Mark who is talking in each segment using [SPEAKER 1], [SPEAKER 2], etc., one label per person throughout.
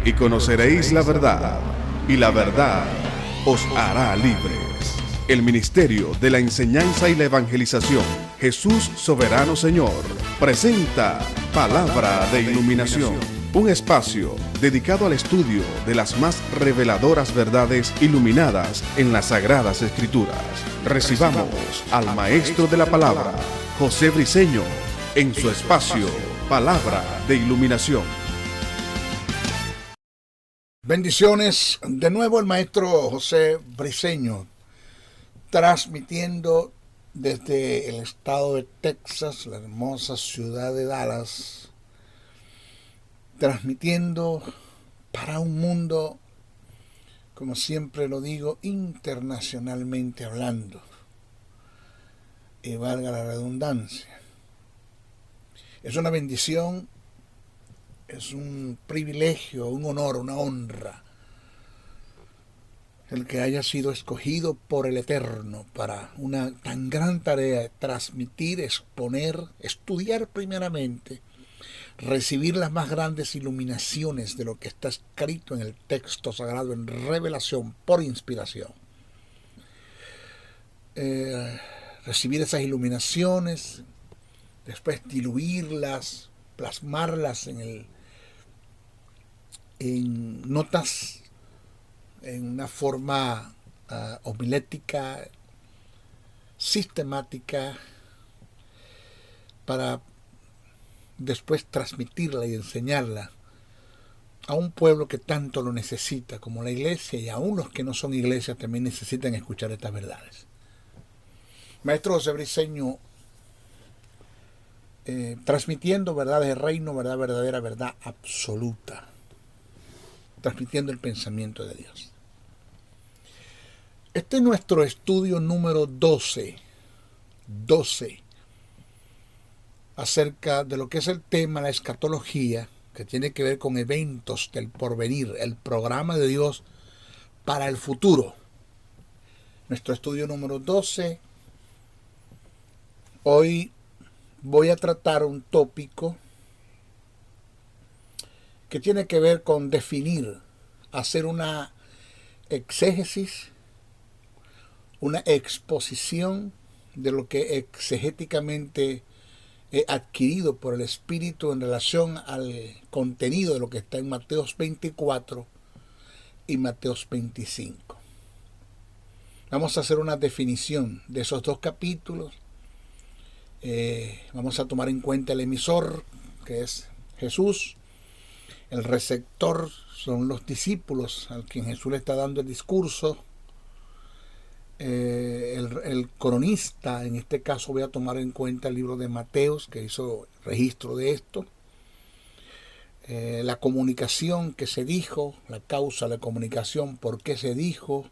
[SPEAKER 1] y conoceréis la verdad, y la verdad os hará libres. El Ministerio de la Enseñanza y la Evangelización, Jesús Soberano Señor, presenta Palabra de Iluminación, un espacio dedicado al estudio de las más reveladoras verdades iluminadas en las Sagradas Escrituras. Recibamos al Maestro de la Palabra, José Briceño, en su espacio Palabra de Iluminación.
[SPEAKER 2] Bendiciones, de nuevo el maestro José Briceño, transmitiendo desde el estado de Texas, la hermosa ciudad de Dallas, transmitiendo para un mundo, como siempre lo digo, internacionalmente hablando, y valga la redundancia. Es una bendición, es un privilegio, un honor, una honra, el que haya sido escogido por el Eterno para una tan gran tarea de transmitir, exponer, estudiar primeramente, recibir las más grandes iluminaciones de lo que está escrito en el texto sagrado en revelación por inspiración. Recibir esas iluminaciones, después diluirlas, plasmarlas en notas, en una forma homilética, sistemática, para después transmitirla y enseñarla a un pueblo que tanto lo necesita como la iglesia, y aún los que no son iglesias también necesitan escuchar estas verdades. Maestro José Briceño, transmitiendo verdades de reino, verdad verdadera, verdad absoluta, transmitiendo el pensamiento de Dios. Este es nuestro estudio número 12 acerca de lo que es el tema, la escatología, que tiene que ver con eventos del porvenir, el programa de Dios para el futuro. Nuestro estudio número 12. Hoy voy a tratar un tópico que tiene que ver con definir, hacer una exégesis, una exposición de lo que exegéticamente he adquirido por el Espíritu en relación al contenido de lo que está en Mateos 24 y Mateos 25. Vamos a hacer una definición de esos dos capítulos. Vamos a tomar en cuenta el emisor, que es Jesús. El receptor son los discípulos a quien Jesús le está dando el discurso. El cronista, en este caso voy a tomar en cuenta el libro de Mateos, que hizo registro de esto. La comunicación que se dijo, la causa de la comunicación, por qué se dijo.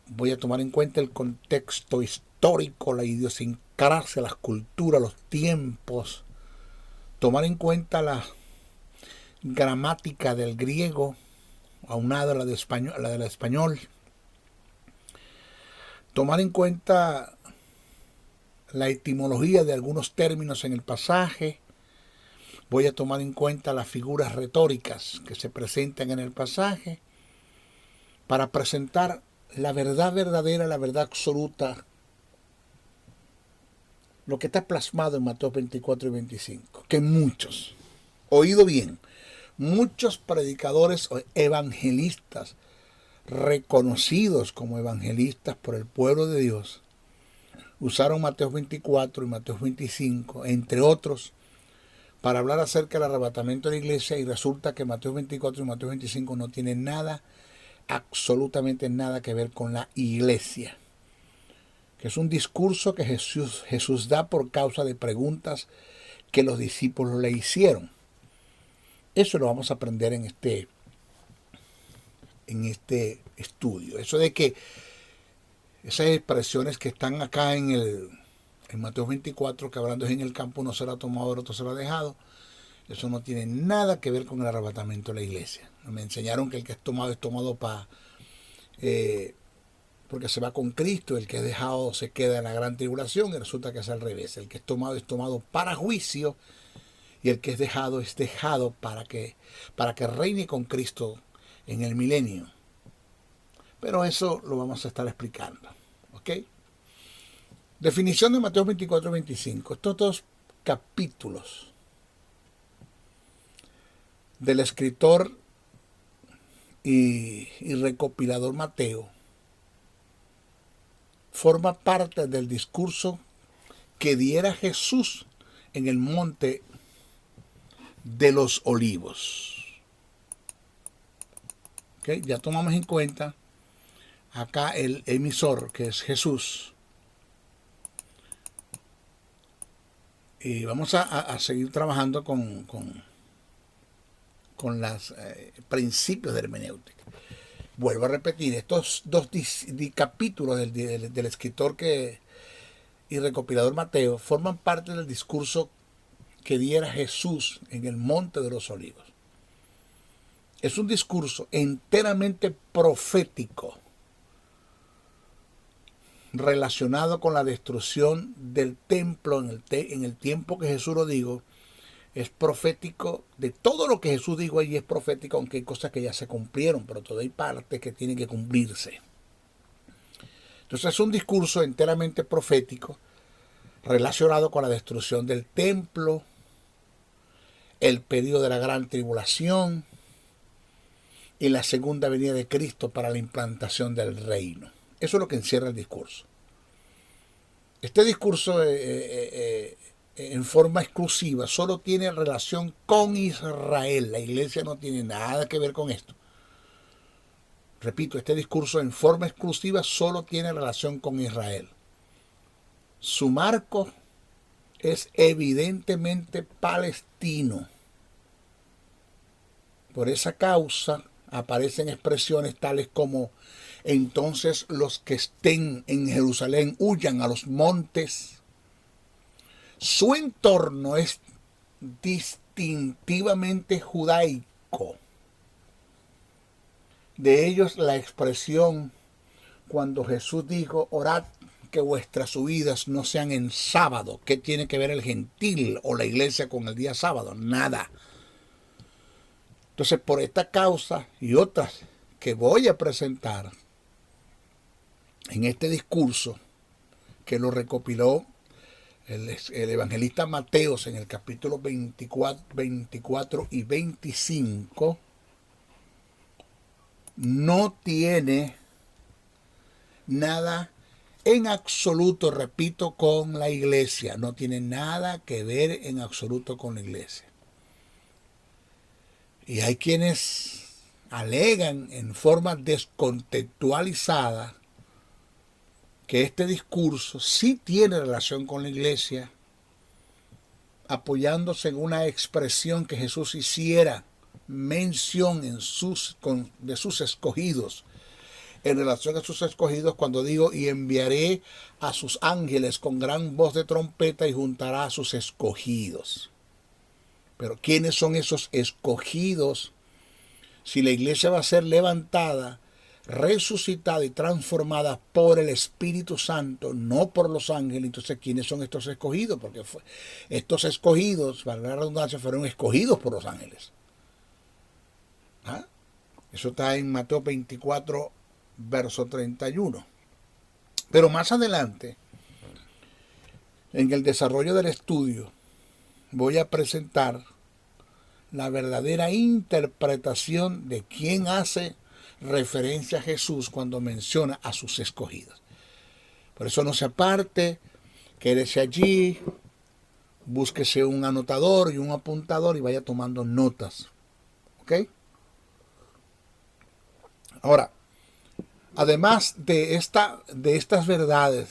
[SPEAKER 2] Voy a tomar en cuenta el contexto histórico, la idiosincrasia, las culturas, los tiempos. Tomar en cuenta la gramática del griego, aunada a la del español. Tomar en cuenta la etimología de algunos términos en el pasaje. Voy a tomar en cuenta las figuras retóricas que se presentan en el pasaje para presentar la verdad verdadera, la verdad absoluta, lo que está plasmado en Mateo 24 y 25, que muchos, oído bien, muchos predicadores o evangelistas reconocidos como evangelistas por el pueblo de Dios usaron Mateo 24 y Mateo 25, entre otros, para hablar acerca del arrebatamiento de la iglesia, y resulta que Mateo 24 y Mateo 25 no tienen nada, absolutamente nada que ver con la iglesia, que es un discurso que Jesús da por causa de preguntas que los discípulos le hicieron. Eso lo vamos a aprender en este estudio. Eso de que esas expresiones que están acá en Mateo 24, que hablando es en el campo uno será tomado, el otro será dejado, eso no tiene nada que ver con el arrebatamiento de la iglesia. Me enseñaron que el que es tomado para porque se va con Cristo, el que es dejado se queda en la gran tribulación, y resulta que es al revés. El que es tomado para juicio, y el que es dejado para que reine con Cristo en el milenio. Pero eso lo vamos a estar explicando. ¿Ok? Definición de Mateo 24-25. Estos dos capítulos del escritor y recopilador Mateo forma parte del discurso que diera Jesús en el monte de los olivos. ¿Okay? Ya tomamos en cuenta acá el emisor, que es Jesús. Y vamos a seguir trabajando con los principios de hermenéutica. Vuelvo a repetir, estos dos capítulos del escritor y recopilador Mateo forman parte del discurso que diera Jesús en el monte de los olivos. Es un discurso enteramente profético relacionado con la destrucción del templo en el tiempo que Jesús lo dijo. Es profético, de todo lo que Jesús dijo allí es profético, aunque hay cosas que ya se cumplieron, pero todavía hay partes que tienen que cumplirse. Entonces es un discurso enteramente profético relacionado con la destrucción del templo, el periodo de la gran tribulación y la segunda venida de Cristo para la implantación del reino. Eso es lo que encierra el discurso. Este discurso en forma exclusiva solo tiene relación con Israel. La iglesia no tiene nada que ver con esto. Repito, este discurso en forma exclusiva solo tiene relación con Israel. Su marco es evidentemente palestino. Por esa causa aparecen expresiones tales como: entonces los que estén en Jerusalén huyan a los montes. Su entorno es distintivamente judaico. De ellos la expresión cuando Jesús dijo: orad que vuestras huidas no sean en sábado. ¿Qué tiene que ver el gentil o la iglesia con el día sábado? Nada. Entonces, por esta causa y otras que voy a presentar en este discurso, que lo recopiló el evangelista Mateos en el capítulo 24 y 25, no tiene nada en absoluto, repito, con la iglesia. No tiene nada que ver en absoluto con la iglesia. Y hay quienes alegan en forma descontextualizada que este discurso sí tiene relación con la iglesia, apoyándose en una expresión que Jesús hiciera mención de sus escogidos, en relación a sus escogidos, cuando digo: y enviaré a sus ángeles con gran voz de trompeta y juntará a sus escogidos. Pero ¿quiénes son esos escogidos? Si la iglesia va a ser levantada, resucitada y transformada por el Espíritu Santo, no por los ángeles, entonces ¿quiénes son estos escogidos? Porque estos escogidos, valga la redundancia, fueron escogidos por los ángeles. ¿Ah? Eso está en Mateo 24, verso 31. Pero más adelante, en el desarrollo del estudio, voy a presentar la verdadera interpretación de quién hace referencia a Jesús cuando menciona a sus escogidos. Por eso no se aparte, quédese allí, búsquese un anotador y un apuntador y vaya tomando notas. ¿Ok? Ahora, además de estas verdades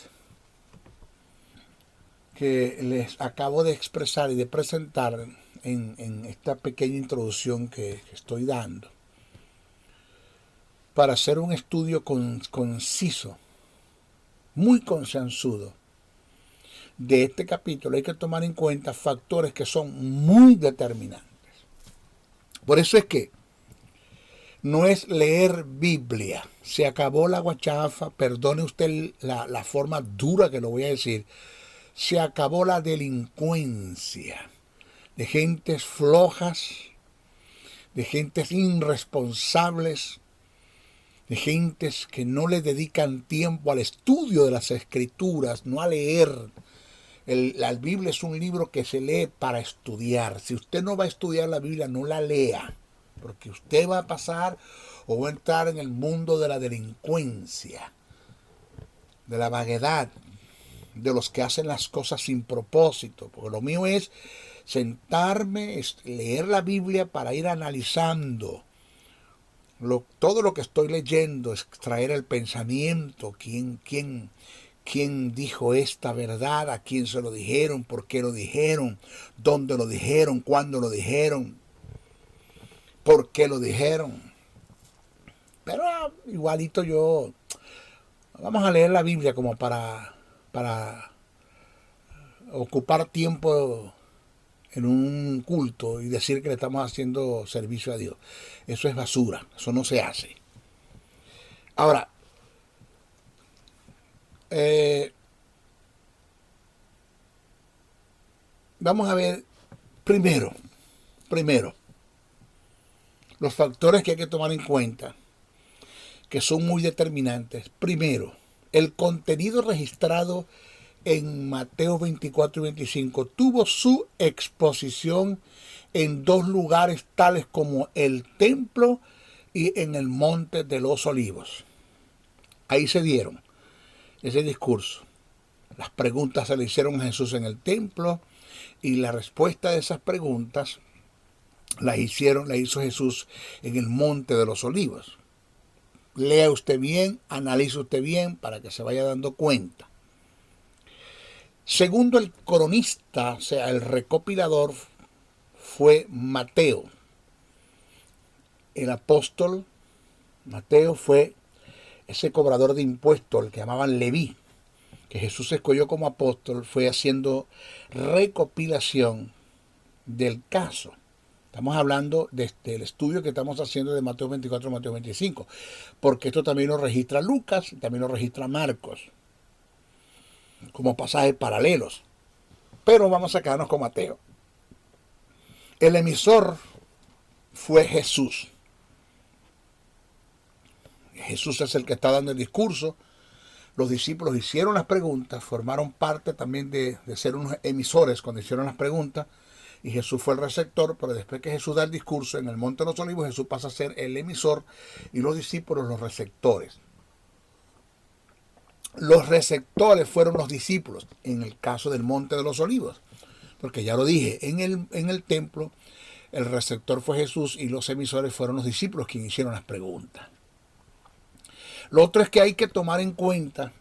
[SPEAKER 2] que les acabo de expresar y de presentar en esta pequeña introducción que estoy dando, para hacer un estudio conciso, muy concienzudo de este capítulo, hay que tomar en cuenta factores que son muy determinantes. Por eso es que no es leer Biblia. Se acabó la guachafa, perdone usted la forma dura que lo voy a decir. Se acabó la delincuencia. de gentes flojas, de gentes irresponsables, de gentes que no le dedican tiempo al estudio de las Escrituras, no a leer. La Biblia es un libro que se lee para estudiar. Si usted no va a estudiar la Biblia, no la lea, porque usted va a pasar o va a entrar en el mundo de la delincuencia, de la vaguedad, de los que hacen las cosas sin propósito. Porque lo mío es sentarme, leer la Biblia para ir analizando todo lo que estoy leyendo, extraer el pensamiento, quién dijo esta verdad, a quién se lo dijeron, por qué lo dijeron, dónde lo dijeron, cuándo lo dijeron, por qué lo dijeron. Pero igualito vamos a leer la Biblia como para ocupar tiempo en un culto y decir que le estamos haciendo servicio a Dios. Eso es basura, eso no se hace. Ahora, vamos a ver primero, los factores que hay que tomar en cuenta, que son muy determinantes. Primero, el contenido registrado en Mateo 24 y 25 tuvo su exposición en dos lugares tales como el templo y en el monte de los olivos. Ahí se dieron ese discurso. Las preguntas se le hicieron a Jesús en el templo y la respuesta de esas preguntas la hizo Jesús en el monte de los olivos. Lea usted bien, analice usted bien para que se vaya dando cuenta. Segundo, el cronista, o sea, el recopilador, fue Mateo. El apóstol Mateo fue ese cobrador de impuestos, el que llamaban Leví, que Jesús escogió como apóstol, fue haciendo recopilación del caso. Estamos hablando del estudio que estamos haciendo de Mateo 24 y Mateo 25, porque esto también lo registra Lucas y también lo registra Marcos, como pasajes paralelos. Pero vamos a quedarnos con Mateo. El emisor fue Jesús. Jesús es el que está dando el discurso. Los discípulos hicieron las preguntas, formaron parte también de ser unos emisores cuando hicieron las preguntas, y Jesús fue el receptor, pero después que Jesús da el discurso en el Monte de los Olivos, Jesús pasa a ser el emisor y los discípulos los receptores. Los receptores fueron los discípulos en el caso del Monte de los Olivos, porque ya lo dije, en el templo el receptor fue Jesús y los emisores fueron los discípulos quienes hicieron las preguntas. Lo otro es que hay que tomar en cuenta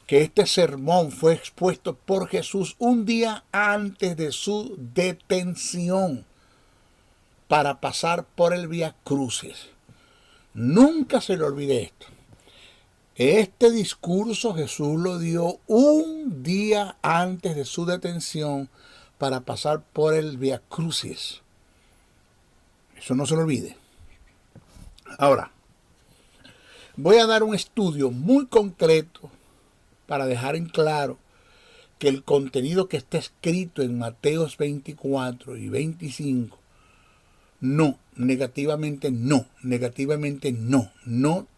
[SPEAKER 2] que este sermón fue expuesto por Jesús un día antes de su detención para pasar por el Vía Crucis. Nunca se le olvide esto. Este discurso Jesús lo dio un día antes de su detención para pasar por el Vía Crucis. Eso no se lo olvide. Ahora, voy a dar un estudio muy concreto para dejar en claro que el contenido que está escrito en Mateos 24 y 25 negativamente no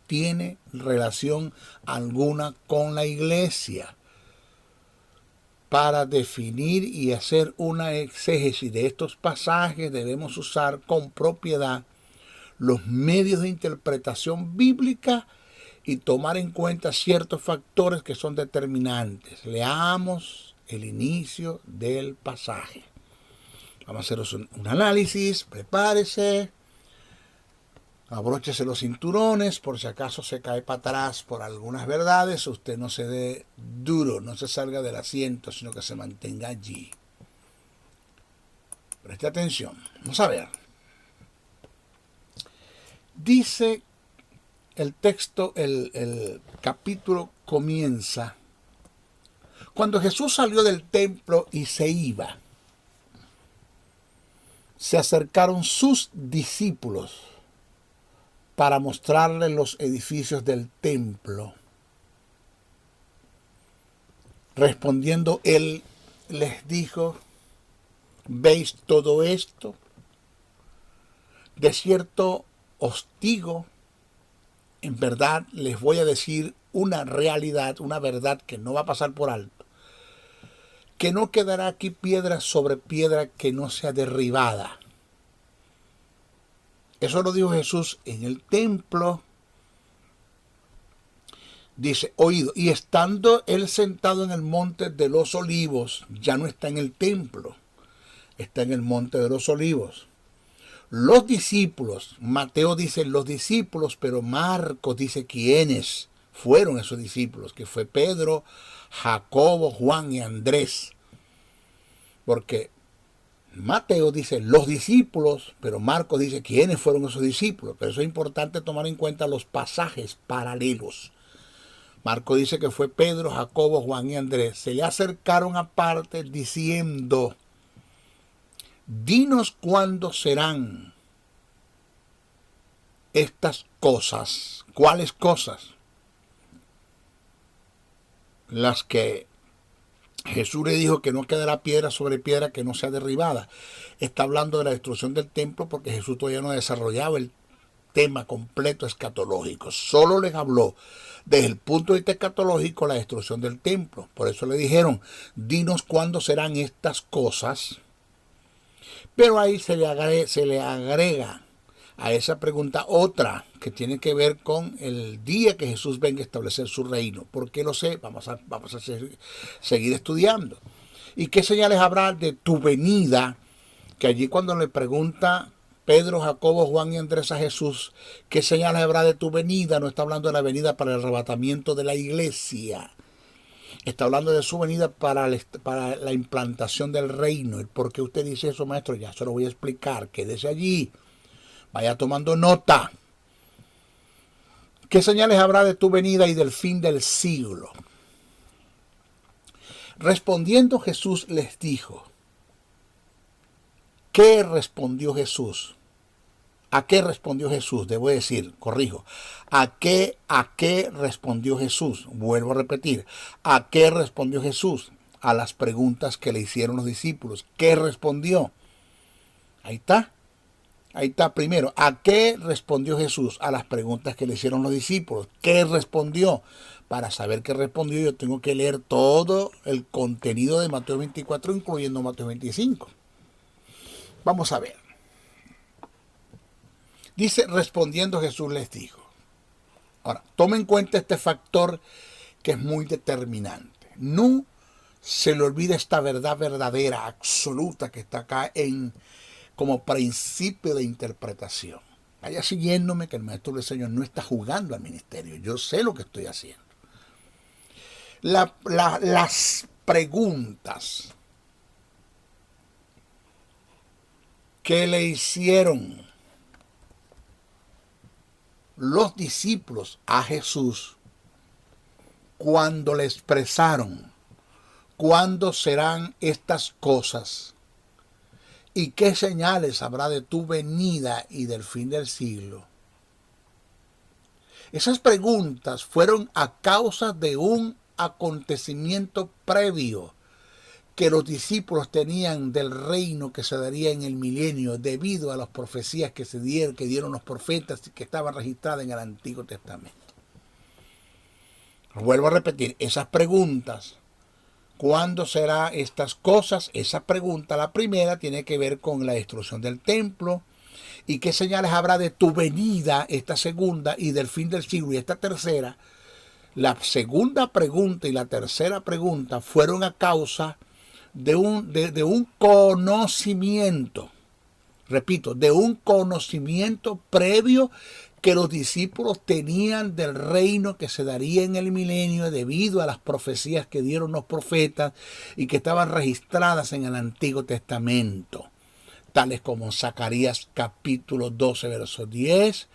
[SPEAKER 2] tiene relación alguna con la iglesia. Para definir y hacer una exégesis de estos pasajes debemos usar con propiedad los medios de interpretación bíblica y tomar en cuenta ciertos factores que son determinantes. Leamos el inicio del pasaje. Vamos a hacer un análisis, prepárese, abróchese los cinturones, por si acaso se cae para atrás por algunas verdades, usted no se dé duro, no se salga del asiento, sino que se mantenga allí. Preste atención, vamos a ver. Dice el texto, el capítulo comienza cuando Jesús salió del templo y se iba. Se acercaron sus discípulos para mostrarle los edificios del templo. Respondiendo él les dijo: ¿Veis todo esto? De cierto os digo, en verdad les voy a decir una realidad, una verdad que no va a pasar por alto, que no quedará aquí piedra sobre piedra que no sea derribada. Eso lo dijo Jesús en el templo. Dice, oído, y estando él sentado en el monte de los olivos, ya no está en el templo, está en el monte de los olivos. Los discípulos, Mateo dice los discípulos, pero Marcos dice quiénes fueron esos discípulos, que fue Pedro, Jacobo, Juan y Andrés. Porque Mateo dice los discípulos, pero Marcos dice quiénes fueron esos discípulos. Pero eso es importante tomar en cuenta los pasajes paralelos. Marcos dice que fue Pedro, Jacobo, Juan y Andrés. Se le acercaron aparte diciendo, dinos cuándo serán estas cosas. ¿Cuáles cosas? Las que Jesús le dijo que no quedará piedra sobre piedra que no sea derribada. Está hablando de la destrucción del templo porque Jesús todavía no desarrollaba el tema completo escatológico. Solo les habló desde el punto de vista escatológico la destrucción del templo. Por eso le dijeron, dinos cuándo serán estas cosas. Pero ahí se le agrega a esa pregunta otra que tiene que ver con el día que Jesús venga a establecer su reino. ¿Por qué lo sé? Vamos a seguir estudiando. ¿Y qué señales habrá de tu venida? Que allí cuando le pregunta Pedro, Jacobo, Juan y Andrés a Jesús, ¿qué señales habrá de tu venida? No está hablando de la venida para el arrebatamiento de la iglesia. Está hablando de su venida para la implantación del reino. ¿Y por qué usted dice eso, maestro? Ya se lo voy a explicar. Quédese allí. Vaya tomando nota. ¿Qué señales habrá de tu venida y del fin del siglo? Respondiendo Jesús les dijo. ¿Qué respondió Jesús? ¿A qué respondió Jesús? Debo decir, corrijo. ¿A qué respondió Jesús? Vuelvo a repetir. ¿A qué respondió Jesús? A las preguntas que le hicieron los discípulos. ¿Qué respondió? Ahí está. Ahí está primero. ¿A qué respondió Jesús? A las preguntas que le hicieron los discípulos. ¿Qué respondió? Para saber qué respondió yo tengo que leer todo el contenido de Mateo 24, incluyendo Mateo 25. Vamos a ver. Dice, respondiendo Jesús les dijo. Ahora, tome en cuenta este factor que es muy determinante. No se le olvida esta verdad verdadera, absoluta, que está acá como principio de interpretación. Vaya siguiéndome que el Maestro del Señor no está jugando al ministerio. Yo sé lo que estoy haciendo. Las preguntas que le hicieron los discípulos a Jesús cuando le expresaron cuándo serán estas cosas y qué señales habrá de tu venida y del fin del siglo. Esas preguntas fueron a causa de un acontecimiento previo que los discípulos tenían del reino que se daría en el milenio debido a las profecías que dieron los profetas y que estaban registradas en el Antiguo Testamento. Vuelvo a repetir, esas preguntas, ¿cuándo serán estas cosas? Esa pregunta, la primera, tiene que ver con la destrucción del templo y qué señales habrá de tu venida, esta segunda, y del fin del siglo, y esta tercera. La segunda pregunta y la tercera pregunta fueron a causa de un conocimiento, repito, de un conocimiento previo que los discípulos tenían del reino que se daría en el milenio debido a las profecías que dieron los profetas y que estaban registradas en el Antiguo Testamento, tales como Zacarías capítulo 12, verso 10,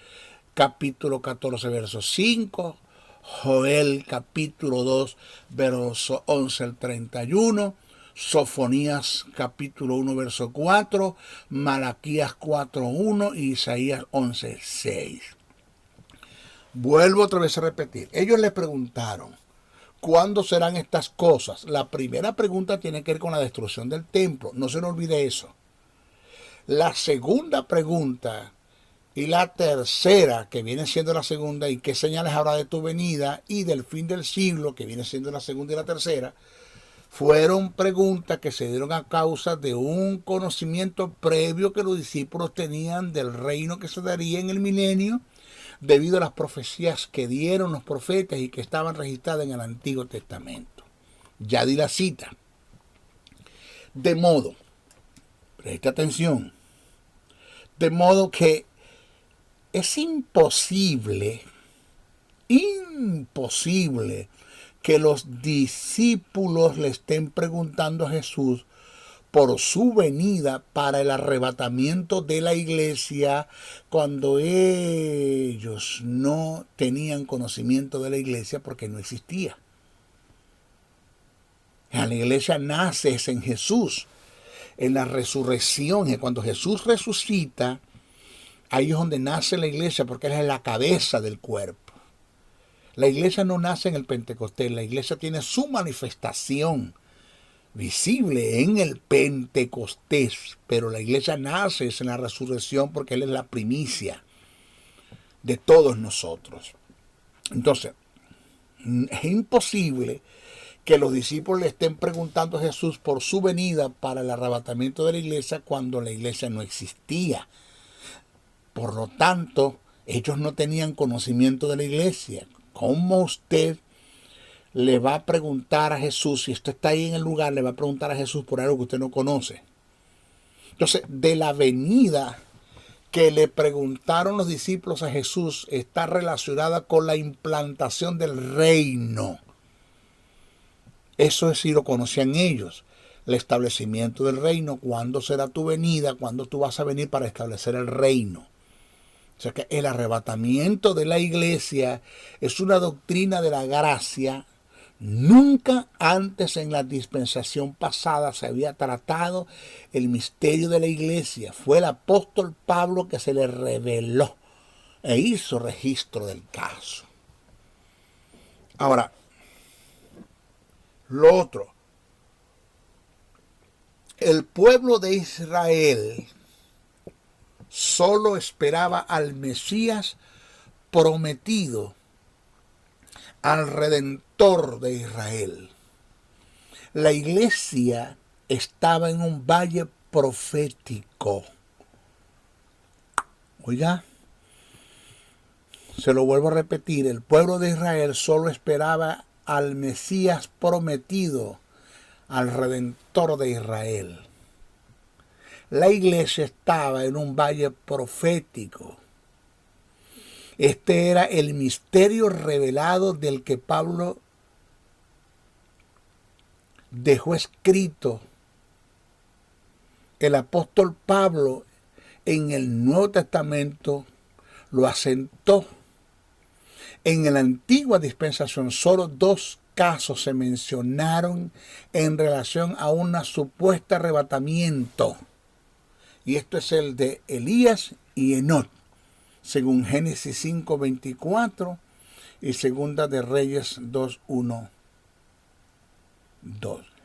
[SPEAKER 2] capítulo 14, verso 5, Joel capítulo 2, verso 11 al 31, Sofonías capítulo 1 verso 4, Malaquías 4:1 y Isaías 11:6. Vuelvo otra vez a repetir. Ellos le preguntaron, ¿cuándo serán estas cosas? La primera pregunta tiene que ver con la destrucción del templo. No se nos olvide eso. La segunda pregunta y la tercera, que viene siendo la segunda, ¿y qué señales habrá de tu venida? Y del fin del siglo, que viene siendo la segunda y la tercera, fueron preguntas que se dieron a causa de un conocimiento previo que los discípulos tenían del reino que se daría en el milenio, debido a las profecías que dieron los profetas y que estaban registradas en el Antiguo Testamento. Ya di la cita. De modo, presta atención, de modo que es imposible que los discípulos le estén preguntando a Jesús por su venida para el arrebatamiento de la iglesia, cuando ellos no tenían conocimiento de la iglesia porque no existía. La iglesia nace en Jesús, en la resurrección, y cuando Jesús resucita, ahí es donde nace la iglesia, porque Él es la cabeza del cuerpo. La iglesia no nace en el Pentecostés, la iglesia tiene su manifestación visible en el Pentecostés, pero la iglesia nace en la resurrección porque Él es la primicia de todos nosotros. Entonces, es imposible que los discípulos le estén preguntando a Jesús por su venida para el arrebatamiento de la iglesia cuando la iglesia no existía. Por lo tanto, ellos no tenían conocimiento de la iglesia. ¿Cómo usted le va a preguntar a Jesús, si usted está ahí en el lugar, le va a preguntar a Jesús por algo que usted no conoce? Entonces, de la venida que le preguntaron los discípulos a Jesús está relacionada con la implantación del reino. Eso sí lo conocían ellos. El establecimiento del reino, cuándo será tu venida, cuándo tú vas a venir para establecer el reino. O sea que el arrebatamiento de la iglesia es una doctrina de la gracia. Nunca antes en la dispensación pasada se había tratado el misterio de la iglesia. Fue el apóstol Pablo que se le reveló e hizo registro del caso. Ahora, lo otro, el pueblo de Israel solo esperaba al Mesías prometido, al Redentor de Israel. La iglesia estaba en un valle profético. Oiga, se lo vuelvo a repetir, el pueblo de Israel solo esperaba al Mesías prometido, al Redentor de Israel. La iglesia estaba en un valle profético. Este era el misterio revelado del que Pablo dejó escrito. El apóstol Pablo en el Nuevo Testamento lo asentó. En la antigua dispensación solo 2 casos se mencionaron en relación a un supuesto arrebatamiento. Y esto es el de Elías y Enoc, según Génesis 5:24 y Segunda de Reyes 2:1-2.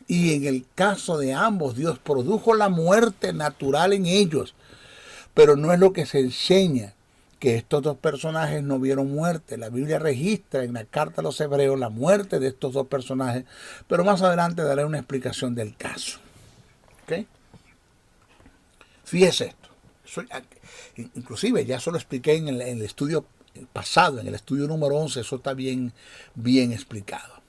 [SPEAKER 2] Y en el caso de ambos, Dios produjo la muerte natural en ellos, pero no es lo que se enseña, que estos 2 personajes no vieron muerte. La Biblia registra en la carta a los Hebreos la muerte de estos 2 personajes, pero más adelante daré una explicación del caso. ¿Ok? Fíjese esto. Inclusive ya eso lo expliqué en el estudio pasado, en el estudio número 11, eso está bien explicado.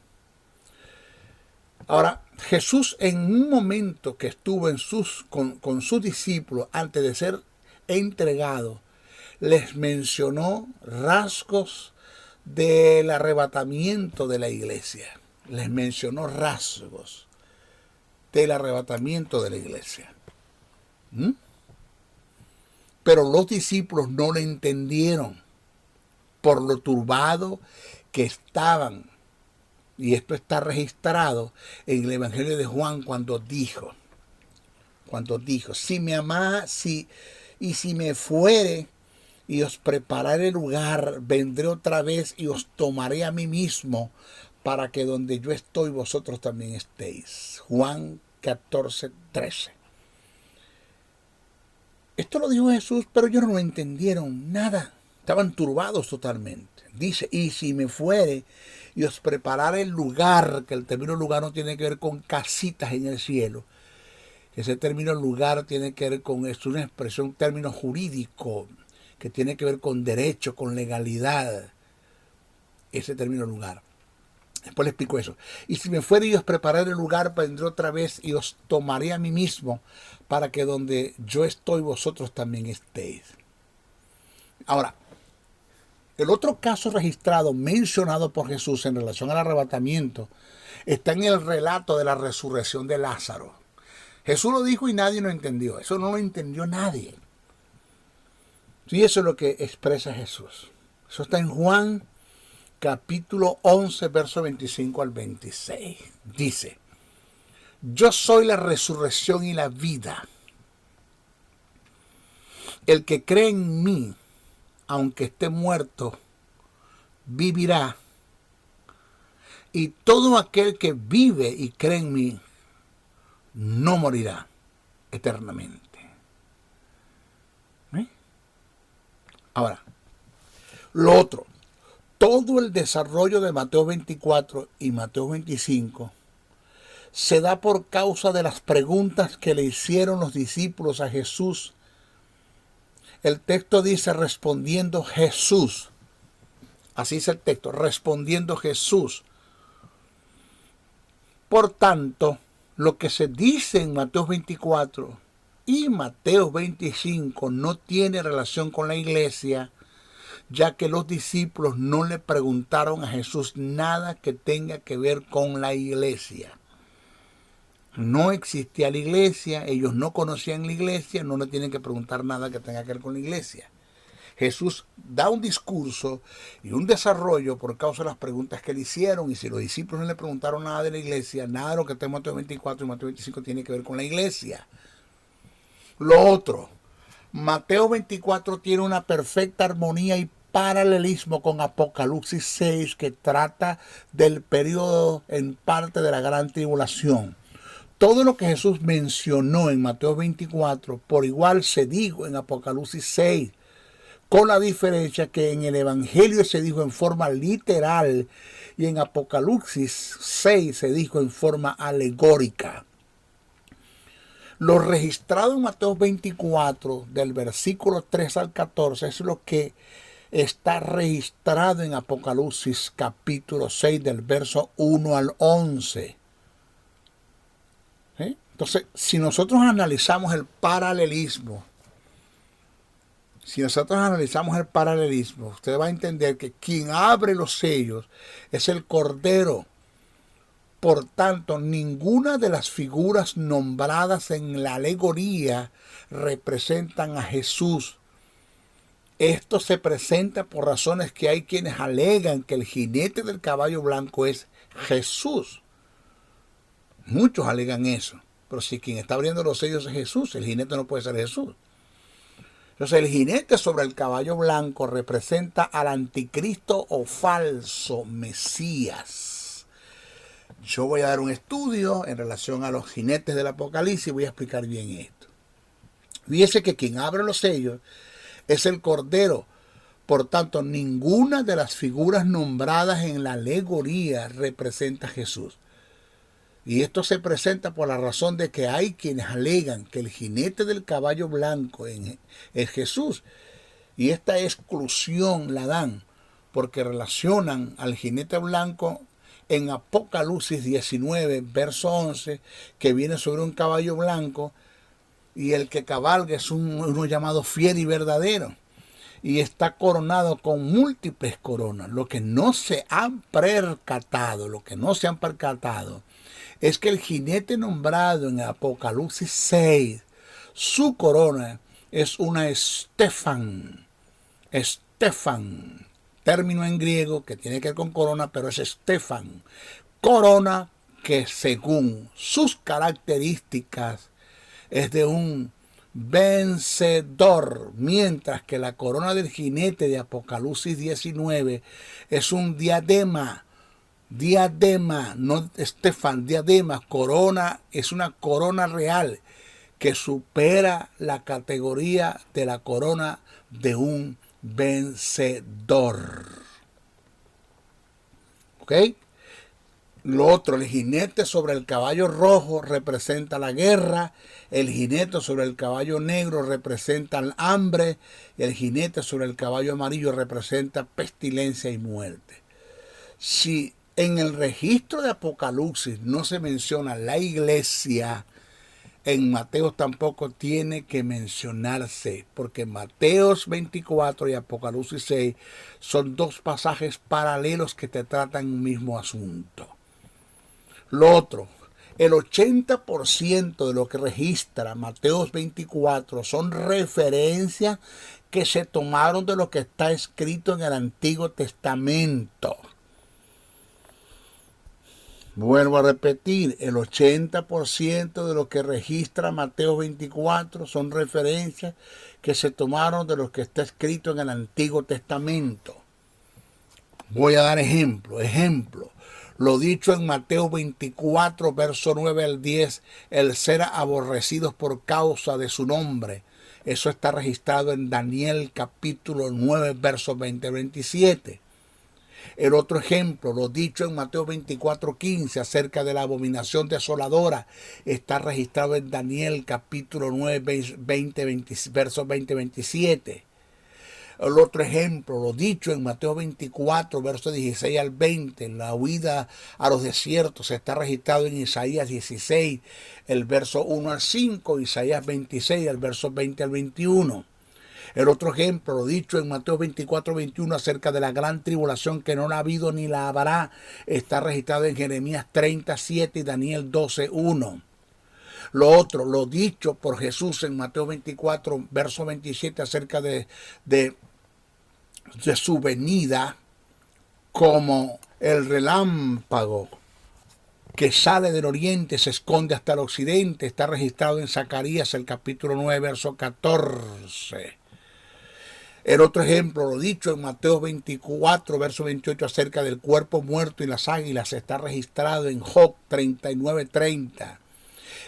[SPEAKER 2] Ahora, Jesús en un momento que estuvo con sus discípulos antes de ser entregado, les mencionó rasgos del arrebatamiento de la iglesia. Les mencionó rasgos del arrebatamiento de la iglesia. Pero los discípulos no lo entendieron por lo turbado que estaban. Y esto está registrado en el Evangelio de Juan cuando dijo, si me amás, y si me fuere y os prepararé lugar, vendré otra vez y os tomaré a mí mismo, para que donde yo estoy vosotros también estéis. Juan 14:13. Esto lo dijo Jesús, pero ellos no lo entendieron nada. Estaban turbados totalmente. Dice, y si me fuere y os preparare el lugar, que el término lugar no tiene que ver con casitas en el cielo. Ese término lugar tiene que ver con, es una expresión, un término jurídico, que tiene que ver con derecho, con legalidad. Ese término lugar. Después le explico eso. Y si me fuere y os prepararé el lugar, vendré otra vez y os tomaré a mí mismo, para que donde yo estoy vosotros también estéis. Ahora, el otro caso registrado, mencionado por Jesús en relación al arrebatamiento, está en el relato de la resurrección de Lázaro. Jesús lo dijo y nadie lo entendió. Eso no lo entendió nadie. Y eso es lo que expresa Jesús. Eso está en Juan capítulo 11, verso 25 al 26. Dice, yo soy la resurrección y la vida. El que cree en mí, aunque esté muerto, vivirá. Y todo aquel que vive y cree en mí, no morirá eternamente. Ahora, lo otro, todo el desarrollo de Mateo 24 y Mateo 25 se da por causa de las preguntas que le hicieron los discípulos a Jesús. El texto dice respondiendo Jesús. Así es el texto, respondiendo Jesús. Por tanto, lo que se dice en Mateo 24 y Mateo 25 no tiene relación con la iglesia, ya que los discípulos no le preguntaron a Jesús nada que tenga que ver con la iglesia. No existía la iglesia, ellos no conocían la iglesia, no le tienen que preguntar nada que tenga que ver con la iglesia. Jesús da un discurso y un desarrollo por causa de las preguntas que le hicieron, y si los discípulos no le preguntaron nada de la iglesia, nada de lo que está en Mateo 24 y Mateo 25 tiene que ver con la iglesia. Lo otro, Mateo 24 tiene una perfecta armonía y paralelismo con Apocalipsis 6, que trata del periodo en parte de la gran tribulación. Todo lo que Jesús mencionó en Mateo 24 por igual se dijo en Apocalipsis 6, con la diferencia que en el Evangelio se dijo en forma literal y en Apocalipsis 6 se dijo en forma alegórica. Lo registrado en Mateo 24 del versículo 3 al 14 es lo que está registrado en Apocalipsis capítulo 6 del verso 1 al 11. Entonces, si nosotros analizamos el paralelismo, usted va a entender que quien abre los sellos es el Cordero. Por tanto, ninguna de las figuras nombradas en la alegoría representan a Jesús. Esto se presenta por razones que hay quienes alegan que el jinete del caballo blanco es Jesús. Muchos alegan eso. Pero si quien está abriendo los sellos es Jesús, el jinete no puede ser Jesús. Entonces el jinete sobre el caballo blanco representa al anticristo o falso Mesías. Yo voy a dar un estudio en relación a los jinetes del Apocalipsis y voy a explicar bien esto. Fíjese que quien abre los sellos es el Cordero. Por tanto, ninguna de las figuras nombradas en la alegoría representa a Jesús. Y esto se presenta por la razón de que hay quienes alegan que el jinete del caballo blanco es Jesús. Y esta exclusión la dan porque relacionan al jinete blanco en Apocalipsis 19, verso 11, que viene sobre un caballo blanco, y el que cabalga es uno llamado fiel y verdadero. Y está coronado con múltiples coronas. Lo que no se han percatado, es que el jinete nombrado en Apocalipsis 6, su corona es una Estefan, término en griego que tiene que ver con corona, pero es Estefan, corona que según sus características es de un vencedor, mientras que la corona del jinete de Apocalipsis 19 es un diadema Diadema, no Estefan, diadema, corona, es una corona real que supera la categoría de la corona de un vencedor. ¿Ok? Lo otro, el jinete sobre el caballo rojo representa la guerra, el jinete sobre el caballo negro representa el hambre, y el jinete sobre el caballo amarillo representa pestilencia y muerte. Si en el registro de Apocalipsis no se menciona la iglesia, en Mateo tampoco tiene que mencionarse, porque Mateos 24 y Apocalipsis 6 son dos pasajes paralelos que te tratan un mismo asunto. Lo otro, el 80% de lo que registra Mateos 24 son referencias que se tomaron de lo que está escrito en el Antiguo Testamento. Vuelvo a repetir, el 80% de lo que registra Mateo 24 son referencias que se tomaron de lo que está escrito en el Antiguo Testamento. Voy a dar ejemplo. Lo dicho en Mateo 24, verso 9 al 10, el ser aborrecidos por causa de su nombre. Eso está registrado en Daniel capítulo 9, versos 20 al 27. El otro ejemplo, lo dicho en Mateo 24:15 acerca de la abominación desoladora, está registrado en Daniel capítulo 9, versos 20-27. El otro ejemplo, lo dicho en Mateo 24, versos 16 al 20, la huida a los desiertos, está registrado en Isaías 16, el verso 1 al 5, Isaías 26, el verso 20 al 21. El otro ejemplo, lo dicho en Mateo 24:21 acerca de la gran tribulación que no la ha habido ni la habrá, está registrado en Jeremías 37 y Daniel 12:1. Lo otro, lo dicho por Jesús en Mateo 24, verso 27 acerca de su venida como el relámpago que sale del oriente, se esconde hasta el occidente, está registrado en Zacarías el capítulo 9, verso 14. El otro ejemplo, lo dicho en Mateo 24, verso 28 acerca del cuerpo muerto y las águilas, está registrado en Job 39:30.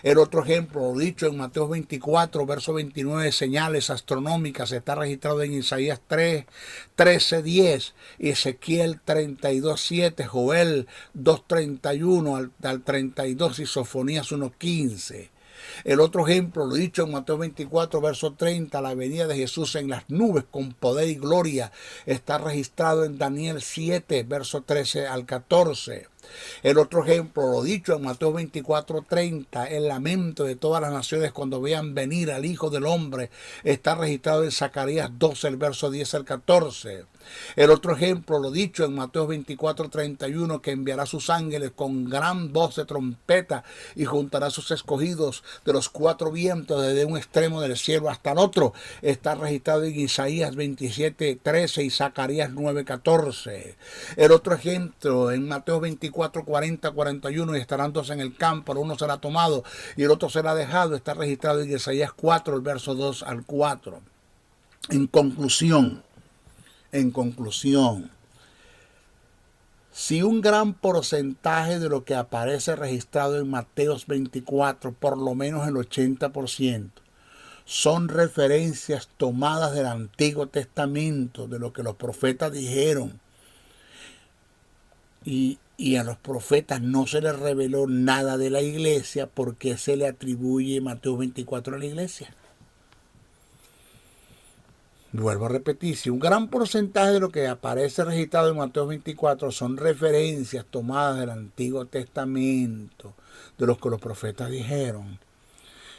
[SPEAKER 2] El otro ejemplo, lo dicho en Mateo 24, verso 29, señales astronómicas, está registrado en Isaías 13:10, Ezequiel 32:7, Joel 2:31 al 32 y Sofonías 1:15. El otro ejemplo, lo dicho en Mateo 24, verso 30, la venida de Jesús en las nubes con poder y gloria, está registrado en Daniel 7, verso 13 al 14. El otro ejemplo, lo dicho en Mateo 24:30, el lamento de todas las naciones cuando vean venir al Hijo del Hombre, está registrado en Zacarías 12, el verso 10 al 14. El otro ejemplo, lo dicho en Mateo 24:31, que enviará sus ángeles con gran voz de trompeta y juntará a sus escogidos de los cuatro vientos desde un extremo del cielo hasta el otro, está registrado en Isaías 27:13 y Zacarías 9:14. El otro ejemplo, en Mateo 24:40-41, y estarán dos en el campo, el uno será tomado y el otro será dejado, está registrado en Isaías 4, el verso 2 al 4. En conclusión, si un gran porcentaje de lo que aparece registrado en Mateos 24, por lo menos el 80%, son referencias tomadas del Antiguo Testamento, de lo que los profetas dijeron, y a los profetas no se les reveló nada de la iglesia, porque se le atribuye Mateo 24 a la iglesia. Vuelvo a repetir, si un gran porcentaje de lo que aparece registrado en Mateo 24 son referencias tomadas del Antiguo Testamento, de lo que los profetas dijeron,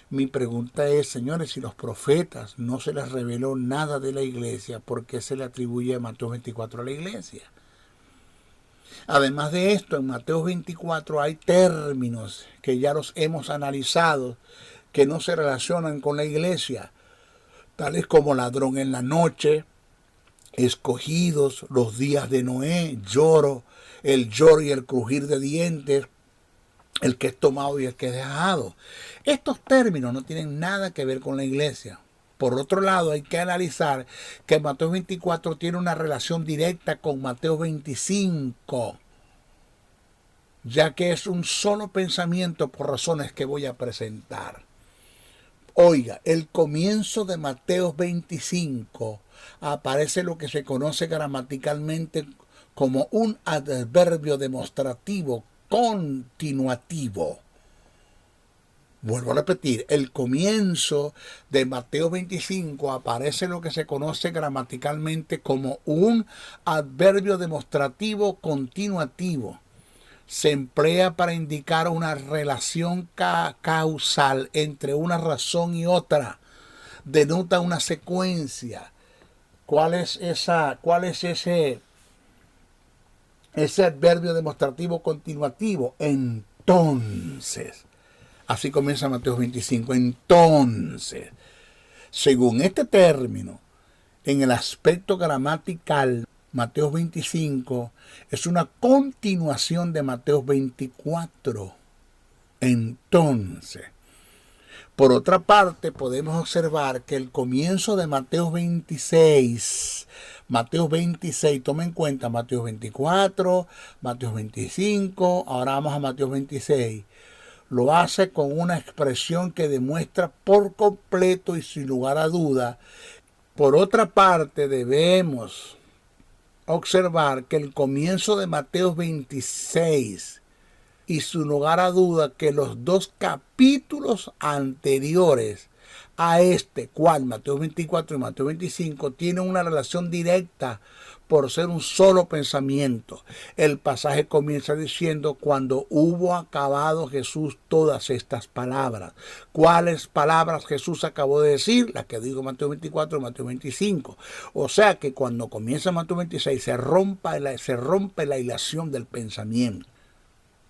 [SPEAKER 2] mi pregunta es, señores, si los profetas no se les reveló nada de la iglesia, ¿por qué se le atribuye a Mateo 24 a la iglesia? Además de esto, en Mateo 24 hay términos que ya los hemos analizado que no se relacionan con la iglesia, tales como ladrón en la noche, escogidos, los días de Noé, el lloro y el crujir de dientes, el que es tomado y el que es dejado. Estos términos no tienen nada que ver con la iglesia. Por otro lado, hay que analizar que Mateo 24 tiene una relación directa con Mateo 25. ya que es un solo pensamiento por razones que voy a presentar. Oiga, el comienzo de Mateo 25 aparece lo que se conoce gramaticalmente como un adverbio demostrativo continuativo. Vuelvo a repetir, el comienzo de Mateo 25 aparece lo que se conoce gramaticalmente como un adverbio demostrativo continuativo. Se emplea para indicar una relación causal entre una razón y otra. Denota una secuencia. ¿Cuál es ese adverbio demostrativo continuativo? Entonces. Así comienza Mateo 25. Entonces, según este término, en el aspecto gramatical, Mateo 25 es una continuación de Mateo 24. Entonces, por otra parte, podemos observar que el comienzo de Mateo 26, toma en cuenta Mateo 24, Mateo 25, ahora vamos a Mateo 26, lo hace con una expresión que demuestra por completo y sin lugar a duda. Por otra parte, debemos observar que el comienzo de Mateo 26 y sin lugar a duda que los dos capítulos anteriores a este, cual Mateo 24 y Mateo 25, tienen una relación directa por ser un solo pensamiento. El pasaje comienza diciendo: cuando hubo acabado Jesús todas estas palabras. ¿Cuáles palabras Jesús acabó de decir? Las que dijo Mateo 24 y Mateo 25. O sea que cuando comienza Mateo 26 se rompe la hilación del pensamiento.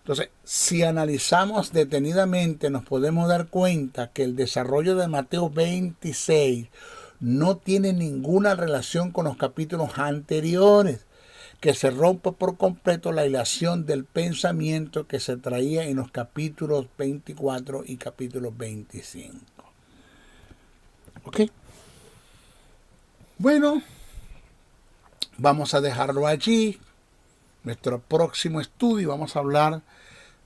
[SPEAKER 2] Entonces, si analizamos detenidamente, nos podemos dar cuenta que el desarrollo de Mateo 26 no tiene ninguna relación con los capítulos anteriores, que se rompe por completo la hilación del pensamiento que se traía en los capítulos 24 y capítulos 25. ¿Ok? Bueno, vamos a dejarlo allí. Nuestro próximo estudio vamos a hablar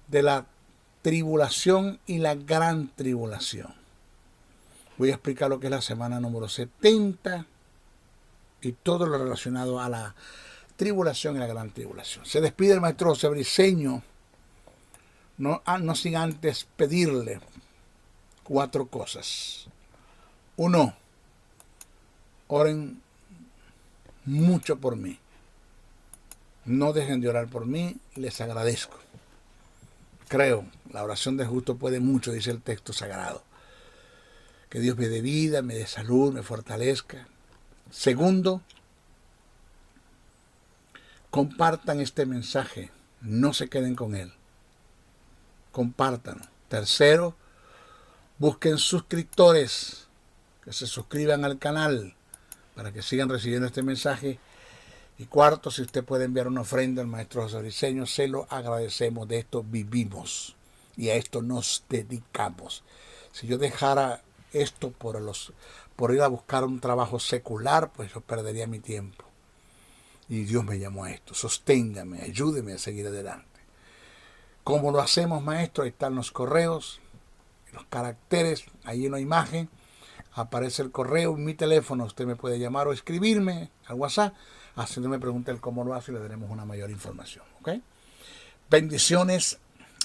[SPEAKER 2] de la tribulación y la gran tribulación. Voy a explicar lo que es la semana número 70 y todo lo relacionado a la tribulación y la gran tribulación. Se despide el maestro José Briceño, no sin antes pedirle 4 cosas. 1, oren mucho por mí. No dejen de orar por mí, les agradezco. Creo, la oración del justo puede mucho, dice el texto sagrado. Que Dios me dé vida, me dé salud, me fortalezca. 2, compartan este mensaje, no se queden con él. Compártanlo. 3, busquen suscriptores que se suscriban al canal para que sigan recibiendo este mensaje. Y 4, si usted puede enviar una ofrenda al maestro José Briceño, se lo agradecemos. De esto vivimos y a esto nos dedicamos. Si yo dejara esto por ir a buscar un trabajo secular, pues yo perdería mi tiempo. Y Dios me llamó a esto. Sosténgame, ayúdeme a seguir adelante. ¿Cómo lo hacemos, maestro? Ahí están los correos, los caracteres, ahí en la imagen aparece el correo, mi teléfono. Usted me puede llamar o escribirme al WhatsApp, haciéndome preguntar cómo lo hace y le daremos una mayor información. ¿Ok? Bendiciones,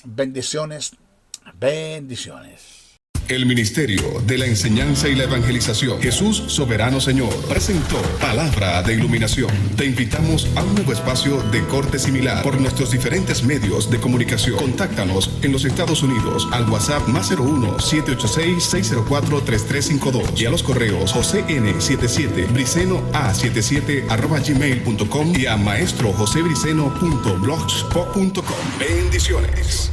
[SPEAKER 2] bendiciones, bendiciones.
[SPEAKER 1] El Ministerio de la Enseñanza y la Evangelización, Jesús Soberano Señor, presentó Palabra de Iluminación. Te invitamos a un nuevo espacio de corte similar por nuestros diferentes medios de comunicación. Contáctanos en los Estados Unidos al WhatsApp +01 786 604 3352 y a los correos jocn77briceno@gmail.com y a maestrojosebriceno.blogspot.com. Bendiciones.